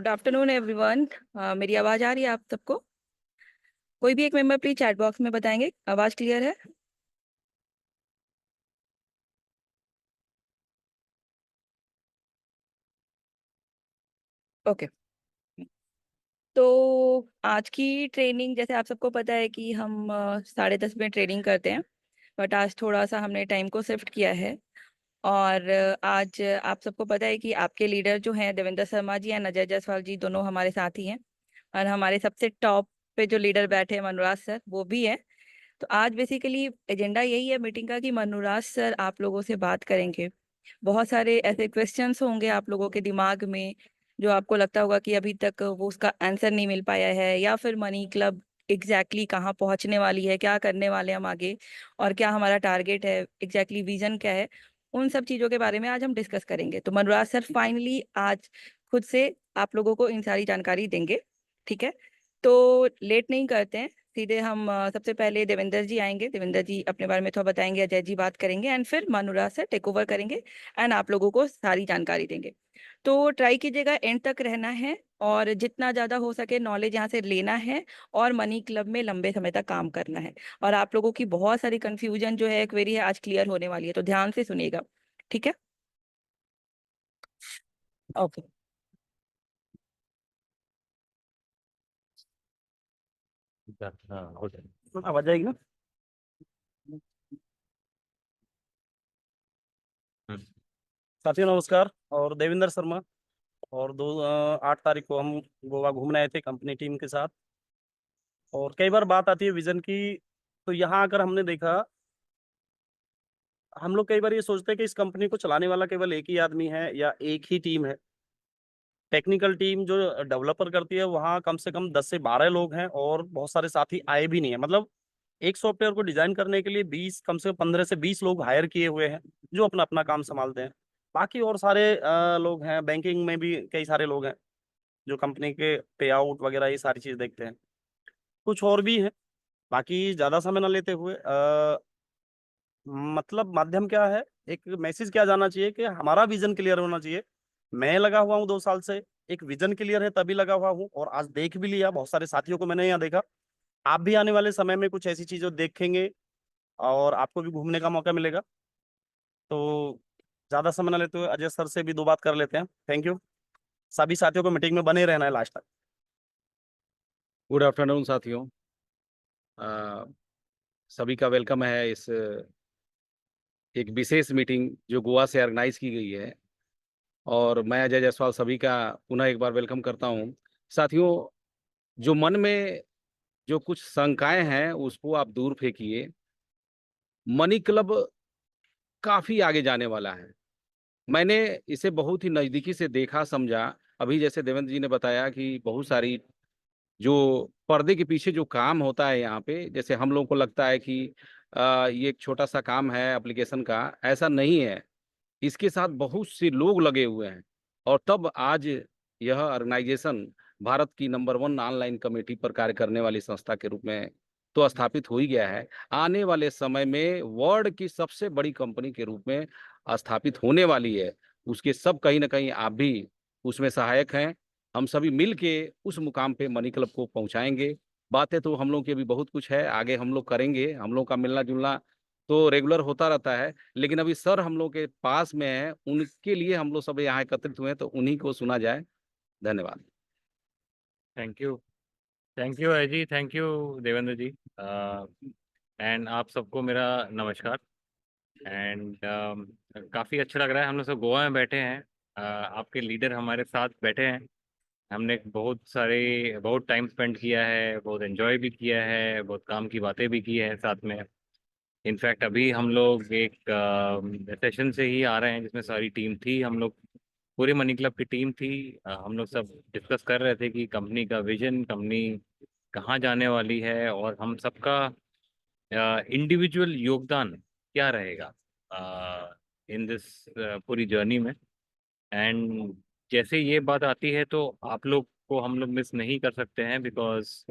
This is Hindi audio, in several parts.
Good afternoon everyone. मेरी आवाज़ आ रही है आप सबको? कोई भी एक मेंबर प्लीज चैट बॉक्स में बताएंगे आवाज़ क्लियर है? ओके। तो आज की ट्रेनिंग जैसे आप सबको पता है कि हम 10:30 में ट्रेनिंग करते हैं, बट आज थोड़ा सा हमने टाइम को शिफ्ट किया है। और आज आप सबको पता है कि आपके लीडर जो हैं देवेंद्र शर्मा जी एंड अजय जायसवाल जी दोनों हमारे साथ ही हैं। और हमारे सबसे टॉप पे जो लीडर बैठे हैं मनोराज सर वो भी हैं। तो आज बेसिकली एजेंडा यही है मीटिंग का कि मनोराज सर आप लोगों से बात करेंगे। बहुत सारे ऐसे क्वेश्चंस होंगे आप लोगों के दिमाग में जो आपको लगता होगा कि अभी तक वो उसका आंसर नहीं मिल पाया है, या फिर मनी क्लब एग्जैक्टली कहाँ पहुंचने वाली है, क्या करने वाले हैं हम आगे, और क्या हमारा टारगेट है, एग्जैक्टली विजन क्या है। उन सब चीज़ों के बारे में आज हम डिस्कस करेंगे। तो मनोराज सर फाइनली आज खुद से आप लोगों को इन सारी जानकारी देंगे। ठीक है, तो लेट नहीं करते हैं, सीधे हम सबसे पहले देवेंद्र जी आएंगे। देवेंद्र जी अपने बारे में थोड़ा बताएंगे, अजय जी बात करेंगे, एंड फिर मनोराज सर टेक ओवर करेंगे एंड आप लोगों को सारी जानकारी देंगे। तो ट्राई कीजिएगा एंड तक रहना है, और जितना ज़्यादा हो सके नॉलेज यहाँ से लेना है, और मनी क्लब में लंबे समय तक काम करना है। और आप लोगों की बहुत सारी कंफ्यूजन जो है, क्वेरी है, आज क्लियर होने वाली है, तो ध्यान से सुनिएगा। ठीक है, ओके। हाँ हो जाएगा, आवाज आएगी ना। हम्म। साथियों नमस्कार, और देवेंद्र शर्मा। और 8 तारीख को हम गोवा घूमने आए थे कंपनी टीम के साथ। और कई बार बात आती है विजन की, तो यहाँ आकर हमने देखा, हम लोग कई बार ये सोचते हैं कि इस कंपनी को चलाने वाला केवल एक ही आदमी है या एक ही टीम है। टेक्निकल टीम जो डेवलपर करती है वहाँ कम से कम 10 से 12 लोग हैं, और बहुत सारे साथी आए भी नहीं है। मतलब एक सॉफ्टवेयर को डिजाइन करने के लिए 20, कम से कम 15 से 20 लोग हायर किए हुए हैं जो अपना अपना काम संभालते हैं। बाकी और सारे लोग हैं, बैंकिंग में भी कई सारे लोग हैं जो कंपनी के पे आउट वगैरह ये सारी चीज देखते हैं। कुछ और भी है। बाकी ज्यादा समय न लेते हुए मतलब माध्यम क्या है, एक मैसेज क्या जाना चाहिए कि हमारा विजन क्लियर होना चाहिए। मैं लगा हुआ हूँ 2 साल से, एक विजन क्लियर है तभी लगा हुआ हूँ, और आज देख भी लिया, बहुत सारे साथियों को मैंने यहाँ देखा। आप भी आने वाले समय में कुछ ऐसी चीजें देखेंगे और आपको भी घूमने का मौका मिलेगा। तो ज्यादा समय न लेते हुए अजय सर से भी 2 बात कर लेते हैं। Thank you. सभी साथियों को मीटिंग में बने रहना है लास्ट तक। गुड आफ्टरनून साथियों। अ, सभी का वेलकम है इस एक विशेष मीटिंग जो गोवा से ऑर्गेनाइज की गई है, और मैं अजय जायसवाल सभी का पुनः एक बार वेलकम करता हूं। साथियों, जो मन में जो कुछ शंकाएं हैं उसको आप दूर फेंकिए। मनी क्लब काफी आगे जाने वाला है। मैंने इसे बहुत ही नजदीकी से देखा समझा। अभी जैसे देवेंद्र जी ने बताया कि बहुत सारी जो पर्दे के पीछे जो काम होता है यहाँ पे, जैसे हम लोगों को लगता है कि ये एक छोटा सा काम है एप्लीकेशन का, ऐसा नहीं है। इसके साथ बहुत से लोग लगे हुए हैं, और तब आज यह ऑर्गेनाइजेशन भारत की नंबर 1 ऑनलाइन कमेटी पर कार्य करने वाली संस्था के रूप में तो स्थापित हो ही गया है। आने वाले समय में वर्ल्ड की सबसे बड़ी कंपनी के रूप में स्थापित होने वाली है। उसके सब कहीं ना कहीं आप भी उसमें सहायक हैं। हम सभी मिल के उस मुकाम पे मनी क्लब को पहुंचाएंगे। बातें तो हम लोग की अभी बहुत कुछ है, आगे हम लोग करेंगे। हम लोग का मिलना जुलना तो रेगुलर होता रहता है, लेकिन अभी सर हम लोग के पास में है, उनके लिए हम लोग सब यहाँ एकत्रित हुए हैं, तो उन्हीं को सुना जाए। धन्यवाद। Thank you. Thank you Ajay ji, thank you Devendra ji. And आप सबको मेरा नमस्कार। एंड काफ़ी अच्छा लग रहा है, हम लोग सब गोवा में बैठे हैं। आपके लीडर हमारे साथ बैठे हैं। हमने बहुत टाइम स्पेंड किया है, बहुत एंजॉय भी किया है, बहुत काम की बातें भी की है साथ में। इनफैक्ट अभी हम लोग एक सेशन से ही आ रहे हैं जिसमें सारी टीम थी, हम लोग पूरी मनी क्लब की टीम थी। हम लोग सब डिस्कस कर रहे थे कि कंपनी का विजन, कंपनी कहाँ जाने वाली है, और हम सबका इंडिविजुअल योगदान क्या रहेगा इन दिस पूरी जर्नी में। एंड जैसे ये बात आती है तो आप लोग को हम लोग मिस नहीं कर सकते हैं, बिकॉज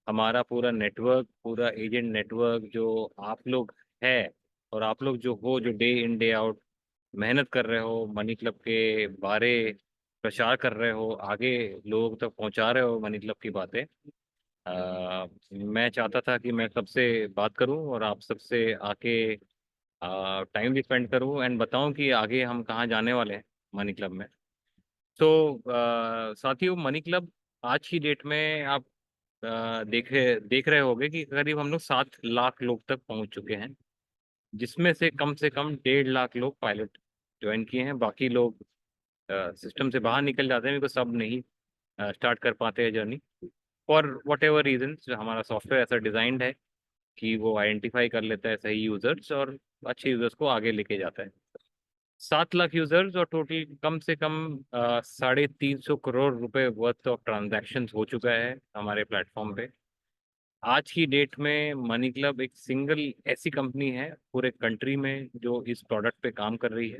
हमारा पूरा नेटवर्क, पूरा एजेंट नेटवर्क जो आप लोग है, और आप लोग जो डे इन डे आउट मेहनत कर रहे हो मनी क्लब के बारे प्रचार कर रहे हो, आगे लोगों तक पहुंचा रहे हो मनी क्लब की बातें। मैं चाहता था कि मैं सबसे बात करूं और आप सबसे आके टाइम भी स्पेंड करूं एंड बताऊं कि आगे हम कहाँ जाने वाले हैं मनी क्लब में। तो साथियों, मनी क्लब आज की डेट में आप देख रहे होंगे कि करीब हम लोग 7 लाख लोग तक पहुंच चुके हैं, जिसमें से कम 1.5 लाख लोग पायलट ज्वाइन किए हैं। बाकी लोग सिस्टम से बाहर निकल जाते हैं, बिकॉज सब नहीं स्टार्ट कर पाते हैं journey for whatever reason. हमारा सॉफ्टवेयर ऐसा डिजाइंड है कि वो आइडेंटिफाई कर लेता है सही यूजर्स और अच्छे यूजर्स को आगे लेके जाता है। 7 लाख यूजर्स और टोटल कम से कम 350 करोड़ रुपए वर्थ ऑफ ट्रांजैक्शन हो चुका है हमारे प्लेटफॉर्म पे। आज की डेट में मनी क्लब एक सिंगल ऐसी कंपनी है पूरे कंट्री में जो इस प्रोडक्ट पे काम कर रही है।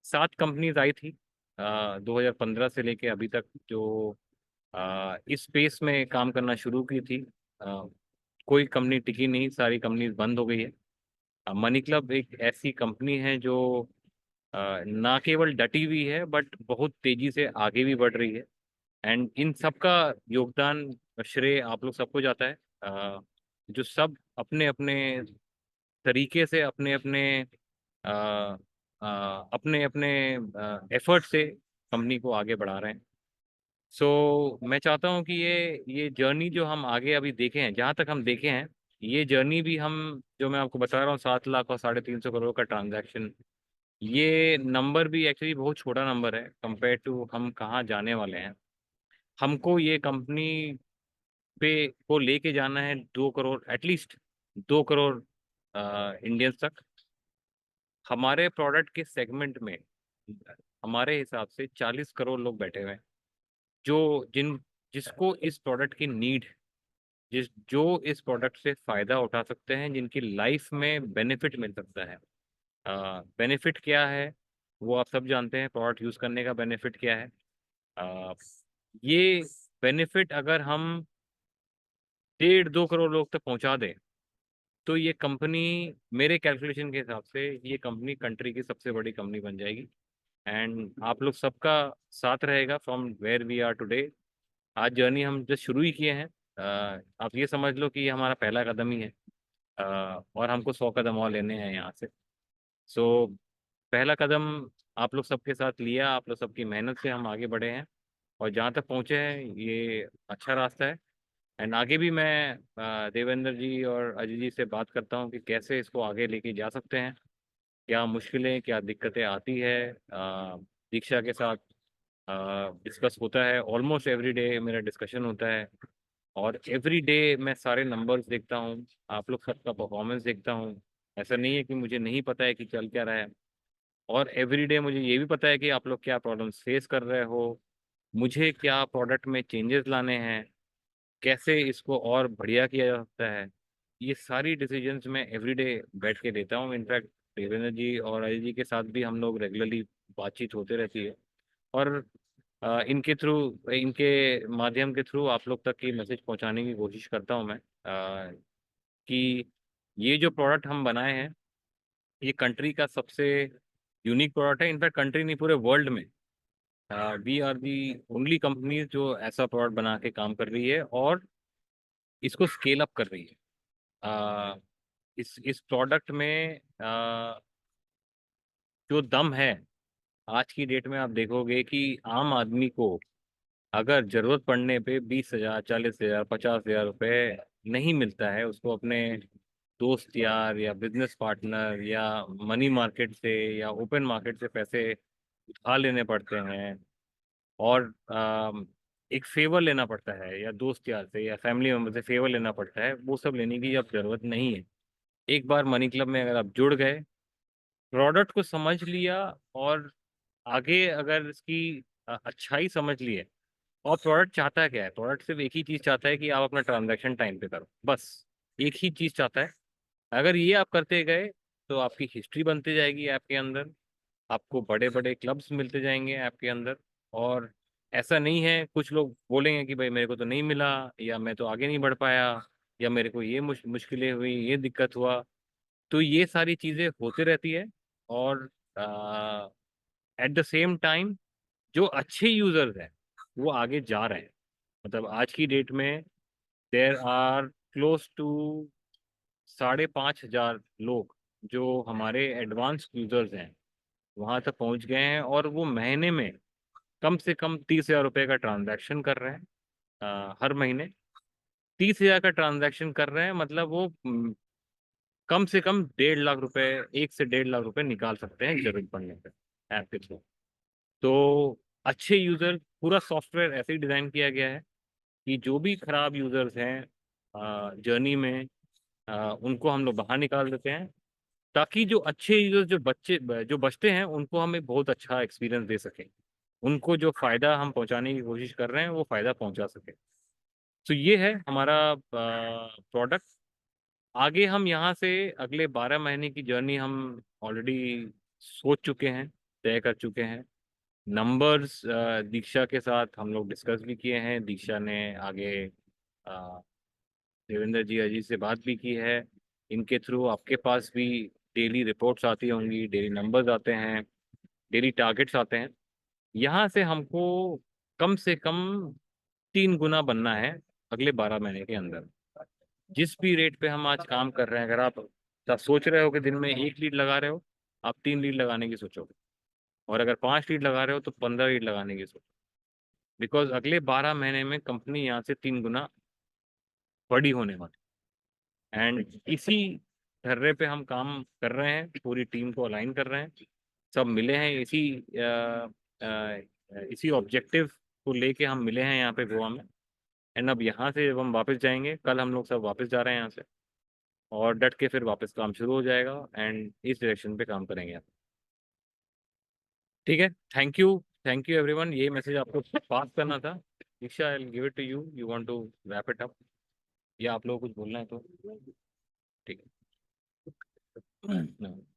7 कंपनीज आई थी 2015 से लेके अभी तक, जो इस स्पेस में काम करना शुरू की थी। कोई कंपनी टिकी नहीं, सारी कंपनीज बंद हो गई है। मनी क्लब एक ऐसी कंपनी है जो ना केवल डटी हुई है बट बहुत तेजी से आगे भी बढ़ रही है। एंड इन सब का योगदान, श्रेय आप लोग सबको जाता है, जो सब अपने अपने तरीके से अपने अपने एफर्ट से कंपनी को आगे बढ़ा रहे हैं। सो मैं चाहता हूँ कि ये जर्नी जो हम आगे अभी देखे हैं, जहाँ तक हम देखे हैं, ये जर्नी भी हम, जो मैं आपको बता रहा हूँ, 7 लाख और 350 करोड़ का ट्रांजैक्शन, ये नंबर भी एक्चुअली बहुत छोटा नंबर है कंपेयर टू हम कहाँ जाने वाले हैं। हमको ये कंपनी पे को लेके जाना है 2 करोड़, एटलीस्ट 2 करोड़ इंडियंस तक। हमारे प्रोडक्ट के सेगमेंट में हमारे हिसाब से 40 करोड़ लोग बैठे हुए हैं, जो जिसको इस प्रोडक्ट की नीड, जो इस प्रोडक्ट से फायदा उठा सकते हैं, जिनकी लाइफ में बेनिफिट मिल सकता है। बेनिफिट क्या है वो आप सब जानते हैं, प्रोडक्ट यूज करने का बेनिफिट क्या है। आ, ये बेनिफिट अगर हम 1.5-2 करोड़ लोग तक पहुंचा दें तो ये कंपनी, मेरे कैलकुलेशन के हिसाब से, ये कंपनी कंट्री की सबसे बड़ी कंपनी बन जाएगी। एंड आप लोग सबका साथ रहेगा from where we are today. आज जर्नी हम जस्ट शुरू ही किए हैं। आप ये समझ लो कि ये हमारा पहला कदम ही है, और हमको 100 कदम और लेने हैं यहाँ से। सो पहला कदम आप लोग सबके साथ लिया, आप लोग सबकी मेहनत से हम आगे बढ़े हैं और जहाँ तक पहुँचे हैं ये अच्छा रास्ता है। एंड आगे भी मैं देवेंद्र जी और अजय जी से बात करता हूँ कि कैसे इसको आगे लेके जा सकते हैं, क्या मुश्किलें, क्या दिक्कतें आती है। दीक्षा के साथ डिस्कस होता है, ऑलमोस्ट एवरी डे मेरा डिस्कशन होता है और एवरी डे मैं सारे नंबर्स देखता हूँ, आप लोग सबका परफॉर्मेंस देखता हूँ। ऐसा नहीं है कि मुझे नहीं पता है कि चल क्या रहा है, और एवरी डे मुझे ये भी पता है कि आप लोग क्या प्रॉब्लम्स फेस कर रहे हो, मुझे क्या प्रोडक्ट में चेंजेस लाने हैं, कैसे इसको और बढ़िया किया जा सकता है। ये सारी डिसीजंस मैं एवरीडे बैठ के देता हूँ। इनफैक्ट देवेंद्र जी और अजय जी के साथ भी हम लोग रेगुलरली बातचीत होते रहती है, और इनके थ्रू, इनके माध्यम के थ्रू आप लोग तक की मैसेज पहुंचाने की कोशिश करता हूँ मैं, कि ये जो प्रोडक्ट हम बनाए हैं ये कंट्री का सबसे यूनिक प्रोडक्ट है। इनफैक्ट कंट्री नहीं, पूरे वर्ल्ड में we are the only company जो ऐसा प्रोडक्ट बना के काम कर रही है और इसको स्केल अप कर रही है। आ, इस प्रोडक्ट में जो दम है, आज की डेट में आप देखोगे कि आम आदमी को अगर जरूरत पड़ने पे 20,000, 40,000, 50,000 रुपये नहीं मिलता है, उसको अपने दोस्त यार या बिजनेस पार्टनर या मनी मार्केट से या ओपन मार्केट से पैसे उधार लेने पड़ते हैं, और एक फेवर लेना पड़ता है, या दोस्त यार से या फैमिली मेम्बर से फेवर लेना पड़ता है, वो सब लेने की अब जरूरत नहीं है। एक बार मनी क्लब में अगर आप जुड़ गए, प्रोडक्ट को समझ लिया और आगे अगर इसकी अच्छाई समझ लिए, और प्रोडक्ट चाहता है क्या है, प्रोडक्ट सिर्फ एक ही चीज़ चाहता है कि आप अपना ट्रांजैक्शन टाइम पे करो, बस एक ही चीज़ चाहता है। अगर ये आप करते गए तो आपकी हिस्ट्री बनती जाएगी ऐप के अंदर, आपको बड़े बड़े क्लब्स मिलते जाएंगे ऐप के अंदर। और ऐसा नहीं है, कुछ लोग बोलेंगे कि भाई मेरे को तो नहीं मिला, या मैं तो आगे नहीं बढ़ पाया, या मेरे को ये मुश्किलें हुई, ये दिक्कत हुआ। तो ये सारी चीज़ें होती रहती है, और एट द सेम टाइम जो अच्छे यूजर्स हैं वो आगे जा रहे हैं। मतलब आज की डेट में देर आर क्लोज टू 5,500 लोग जो हमारे एडवांस यूजर्स हैं वहां तक पहुंच गए हैं, और वो महीने में कम से कम 30,000 रुपये का ट्रांजैक्शन कर रहे हैं। हर महीने 30,000 का ट्रांजैक्शन कर रहे हैं, मतलब वो कम से कम 1.5 लाख रुपए, 1 से 1.5 लाख रुपए निकाल सकते हैं जरूरत पड़ने पर ऐप के थ्रू। तो अच्छे यूजर, पूरा सॉफ्टवेयर ऐसे ही डिजाइन किया गया है कि जो भी खराब यूजर्स हैं जर्नी में, उनको हम लोग बाहर निकाल देते हैं, ताकि जो अच्छे यूजर्स, जो बचते हैं, उनको हम एक बहुत अच्छा एक्सपीरियंस दे सकें, उनको जो फायदा हम पहुंचाने की कोशिश कर रहे हैं वो फायदा पहुंचा सके। तो ये है हमारा प्रोडक्ट। आगे हम यहाँ से अगले 12 महीने की जर्नी हम ऑलरेडी सोच चुके हैं, तय कर चुके हैं। नंबर्स दीक्षा के साथ हम लोग डिस्कस भी किए हैं। दीक्षा ने आगे अ, देवेंद्र जी, अजीत से बात भी की है। इनके थ्रू आपके पास भी डेली रिपोर्ट्स आती होंगी, डेली नंबर्स आते हैं, डेली टारगेट्स आते हैं। यहाँ से हमको कम से कम 3 गुना बनना है अगले 12 महीने के अंदर। जिस भी रेट पे हम आज काम कर रहे हैं, अगर आप सोच रहे हो कि दिन में 1 लीड लगा रहे हो, आप 3 लीड लगाने की सोचोगे, और अगर 5 लीड लगा रहे हो तो 15 लीड लगाने की सोचो। बिकॉज अगले 12 महीने में कंपनी यहाँ से 3 गुना बड़ी होने वाली। एंड इसी ढर्रे पे हम काम कर रहे हैं, पूरी टीम को अलाइन कर रहे हैं, सब मिले हैं इसी ऑब्जेक्टिव को लेके हम मिले हैं यहाँ पे गोवा में। एंड अब यहाँ से जब हम वापस जाएंगे, कल हम लोग सब वापस जा रहे हैं यहाँ से, और डट के फिर वापस काम शुरू हो जाएगा एंड इस डायरेक्शन पे काम करेंगे आप। ठीक है, थैंक यू एवरीवन, ये मैसेज आपको पास करना था। Diksha, I will give it to you, you want to wrap it up, या आप लोग कुछ बोलना है तो ठीक है।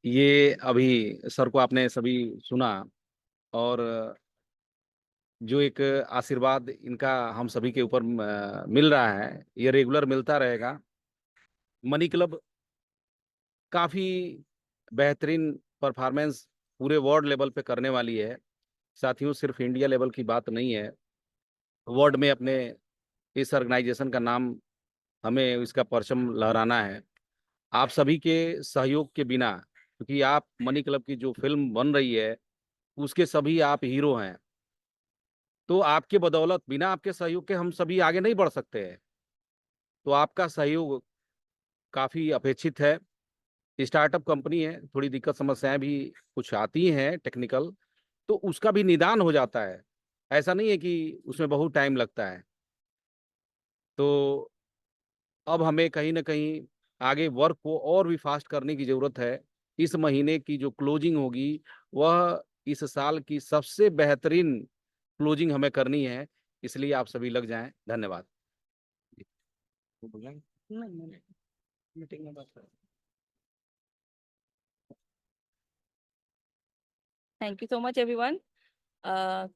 ये अभी सर को आपने सभी सुना, और जो एक आशीर्वाद इनका हम सभी के ऊपर मिल रहा है, ये रेगुलर मिलता रहेगा। मनी क्लब काफ़ी बेहतरीन परफॉर्मेंस पूरे वर्ल्ड लेवल पे करने वाली है। साथियों, सिर्फ इंडिया लेवल की बात नहीं है, वर्ल्ड में अपने इस ऑर्गेनाइजेशन का नाम, हमें इसका परचम लहराना है। आप सभी के सहयोग के बिना, क्योंकि आप मनी क्लब की जो फिल्म बन रही है उसके सभी आप हीरो हैं, तो आपके बदौलत, बिना आपके सहयोग के हम सभी आगे नहीं बढ़ सकते हैं। तो आपका सहयोग काफ़ी अपेक्षित है। स्टार्टअप कंपनी है, थोड़ी दिक्कत समस्याएं भी कुछ आती हैं टेक्निकल, तो उसका भी निदान हो जाता है। ऐसा नहीं है कि उसमें बहुत टाइम लगता है। तो अब हमें कहीं ना कहीं आगे वर्क को और भी फास्ट करने की ज़रूरत है। इस महीने की जो क्लोजिंग होगी वह इस साल की सबसे बेहतरीन क्लोजिंग हमें करनी है, इसलिए आप सभी लग जाएं। धन्यवाद। मीटिंग में बात करें। Thank you so much everyone.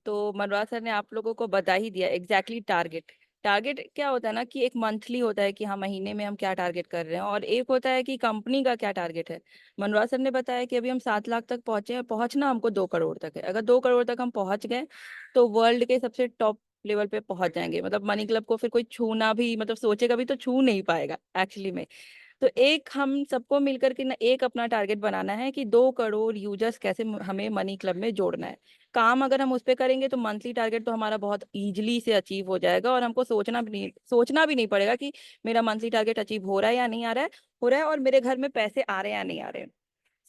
तो मनोज सर ने आप लोगों को बता ही दिया एग्जैक्टली टारगेट। टारगेट क्या होता है ना कि एक मंथली होता है कि हाँ महीने में हम क्या टारगेट कर रहे हैं, और एक होता है कि कंपनी का क्या टारगेट है। मनोज सर ने बताया कि अभी हम 7 लाख तक पहुंचे हैं, पहुंचना हमको 2 करोड़ तक है। अगर 2 करोड़ तक हम पहुंच गए तो वर्ल्ड के सबसे टॉप लेवल पे पहुंच जाएंगे। मतलब मनी क्लब को फिर कोई छूना भी, मतलब सोचेगा भी तो छू नहीं पाएगा एक्चुअली में। तो एक हम सबको मिलकर के ना एक अपना टारगेट बनाना है कि 2 करोड़ यूजर्स कैसे हमें मनी क्लब में जोड़ना है। काम अगर हम उस पर करेंगे तो मंथली टारगेट तो हमारा बहुत इजीली से अचीव हो जाएगा, और हमको सोचना भी नहीं पड़ेगा कि मेरा मंथली टारगेट अचीव हो रहा है या नहीं आ रहा है, हो रहा है और मेरे घर में पैसे आ रहे हैं या नहीं आ रहे हैं।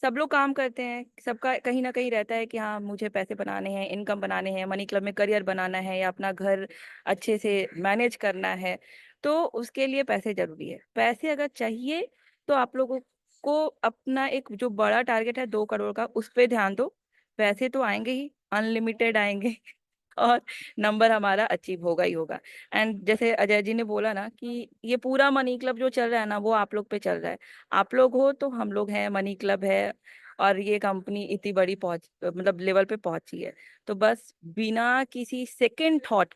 सब लोग काम करते हैं, सबका कहीं ना कहीं रहता है कि हाँ मुझे पैसे बनाने हैं, इनकम बनाने हैं, मनी क्लब में करियर बनाना है, या अपना घर अच्छे से मैनेज करना है। तो उसके लिए पैसे जरूरी है। पैसे अगर चाहिए तो आप लोगों को अपना एक जो बड़ा टारगेट है 2 करोड़ का, उस पर ध्यान दो। पैसे तो आएंगे ही, अनलिमिटेड आएंगे और नंबर हमारा अचीव होगा ही होगा। एंड जैसे अजय जी ने बोला ना कि ये पूरा मनी क्लब जो चल रहा है ना वो आप लोग पे चल रहा है। आप लोग हो तो हम लोग हैं, मनी क्लब है, और ये कंपनी इतनी बड़ी पहुंच मतलब लेवल पे पहुंची है। तो बस बिना किसी सेकंड थॉट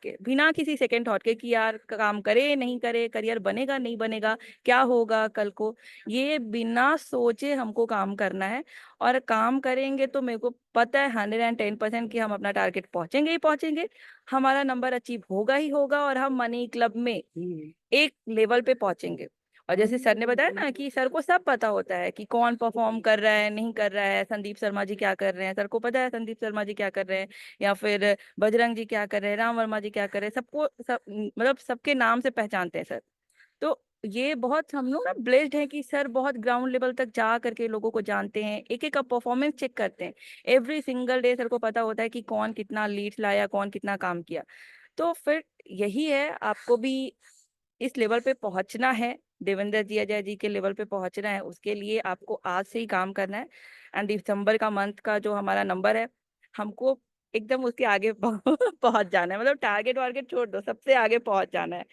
के कि यार काम करे नहीं करे, करियर बनेगा नहीं बनेगा, क्या होगा कल को, ये बिना सोचे हमको काम करना है। और काम करेंगे तो मेरे को पता है 110% कि हम अपना टारगेट पहुंचेंगे ही पहुंचेंगे, हमारा नंबर अचीव होगा ही होगा, और हम मनी क्लब में एक लेवल पे पहुंचेंगे। और जैसे सर ने बताया ना कि सर को सब पता होता है कि कौन परफॉर्म कर रहा है नहीं कर रहा है, संदीप शर्मा जी क्या कर रहे हैं, सर को पता है संदीप शर्मा जी क्या कर रहे हैं, या फिर बजरंग जी क्या कर रहे हैं, राम वर्मा जी क्या कर रहे हैं, सबको सब मतलब सबके नाम से पहचानते हैं सर। तो ये बहुत हम लोग ना ब्लेस्ड हैं कि सर बहुत ग्राउंड लेवल तक जा करके लोगों को जानते हैं, एक एक का परफॉर्मेंस चेक करते हैं। एवरी सिंगल डे सर को पता होता है कि कौन कितना लीड्स लाया, कौन कितना काम किया। तो फिर यही है, आपको भी इस लेवल पे पहुंचना है, देवेंद्र जी अजय जी के लेवल पे पहुंचना है, उसके लिए आपको आज से ही काम करना है। एंड दिसंबर का मंथ का जो हमारा नंबर है, हमको एकदम उसके आगे पहुंच जाना है, मतलब टारगेट वारगेट छोड़ दो, सबसे आगे पहुंच जाना है।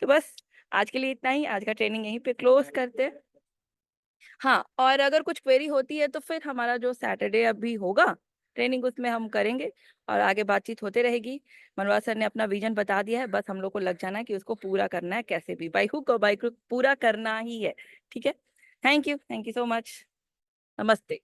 तो बस आज के लिए इतना ही, आज का ट्रेनिंग यहीं पे क्लोज करते हैं। हाँ, और अगर कुछ क्वेरी होती है तो फिर हमारा जो सैटरडे अभी होगा ट्रेनिंग, उसमें हम करेंगे और आगे बातचीत होते रहेगी। मनोज सर ने अपना विजन बता दिया है, बस हम लोग को लग जाना है कि उसको पूरा करना है, कैसे भी बाई हुक और बाई क्रुक पूरा करना ही है। ठीक है, थैंक यू सो मच, नमस्ते।